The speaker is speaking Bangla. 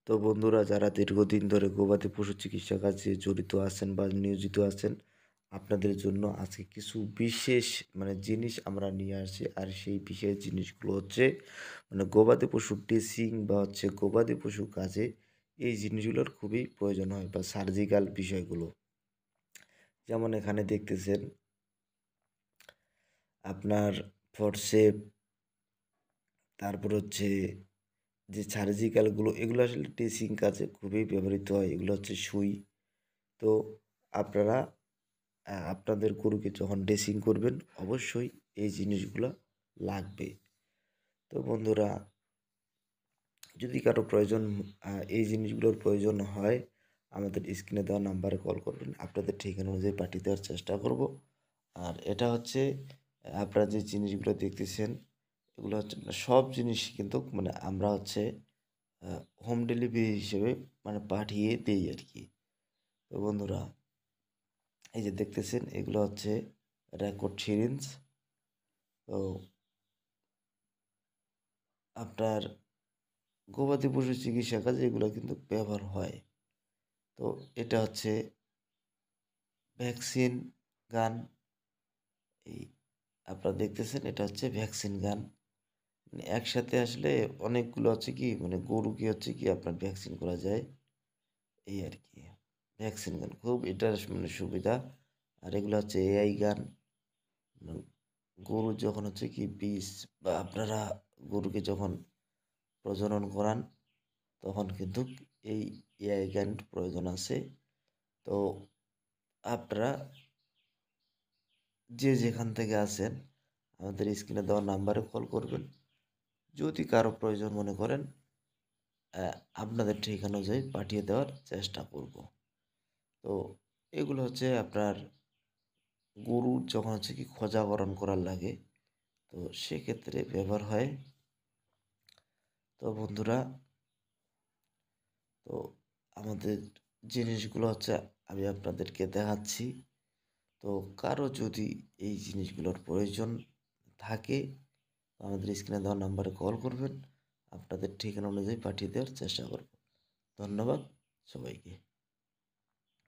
তো বন্ধুরা, যারা দীর্ঘদিন ধরে গবাদি পশু চিকিৎসা কাজে জড়িত আছেন বা নিয়োজিত আছেন, আপনাদের জন্য আজকে কিছু বিশেষ জিনিস আমরা নিয়ে আসছি। আর সেই বিশেষ জিনিসগুলো হচ্ছে গবাদি পশুর ড্রেসিং বা গবাদি পশু কাজে এই জিনিসগুলোর খুবই প্রয়োজন হয় বা সার্জিক্যাল বিষয়গুলো। যেমন এখানে দেখতেছেন আপনার ফরসেপ, তারপর হচ্ছে যে সার্জিক্যালগুলো এগুলো আসলে ড্রেসিং কাজে খুবই ব্যবহৃত হয়। এগুলো হচ্ছে সুই। তো আপনারা আপনাদের গরুকে যখন ড্রেসিং করবেন অবশ্যই এই জিনিসগুলো লাগবে। তো বন্ধুরা, যদি কারো প্রয়োজন এই জিনিসগুলোর প্রয়োজন হয়, আমাদের স্ক্রিনে দেওয়া নাম্বারে কল করবেন। আপনাদের ঠিকানা অনুযায়ী পাঠিয়ে দেওয়ার চেষ্টা করব। আর এটা হচ্ছে আপনারা যে জিনিসগুলো দেখতেছেন এগুলো হচ্ছে সব জিনিসই কিন্তু আমরা হচ্ছে হোম ডেলিভারি হিসেবে পাঠিয়ে দেই আরকি। তো বন্ধুরা, এই যে দেখতেছেন এগুলো হচ্ছে রেকর্ড সিরিঞ্জ। তো আপনার গবাদি পশু চিকিৎসা কাজে এগুলো কিন্তু ব্যবহার হয়। তো এটা হচ্ছে ভ্যাকসিন গান। এই আপনারা দেখতেছেন এটা হচ্ছে ভ্যাকসিন গান। একসাথে আসলে অনেকগুলো হচ্ছে কি গরুকে হচ্ছে কি আপনার ভ্যাকসিন করা যায় এই আরকি। ভ্যাকসিন গান খুব এটার সুবিধা। আর এগুলো হচ্ছে এআই গান। উম গরু যখন হচ্ছে কি বীজ বা আপনারা গরুকে যখন প্রজনন করান তখন কিন্তু এই এআই গান প্রয়োজন আছে। তো আপনারা যে যেখান থেকে আছেন আমাদের স্ক্রিনে দেওয়া নাম্বারে কল করবেন। যদি কারো প্রয়োজন মনে করেন আপনাদের ঠিকানা অনুযায়ী পাঠিয়ে দেওয়ার চেষ্টা করব। তো এগুলো হচ্ছে আপনার গরুর যখন হচ্ছে কি খোঁজাগরণ করার লাগে, তো সেক্ষেত্রে ব্যবহার হয়। তো বন্ধুরা, তো আমাদের জিনিসগুলো হচ্ছে আমি আপনাদেরকে দেখাচ্ছি। তো কারো যদি এই জিনিসগুলোর প্রয়োজন থাকে আমাদের স্ক্রিনে দেওয়া নাম্বারে কল করবেন। আপনাদের ঠিকানা অনুযায়ী পাঠিয়ে দেওয়ার চেষ্টা করব। ধন্যবাদ সবাইকে।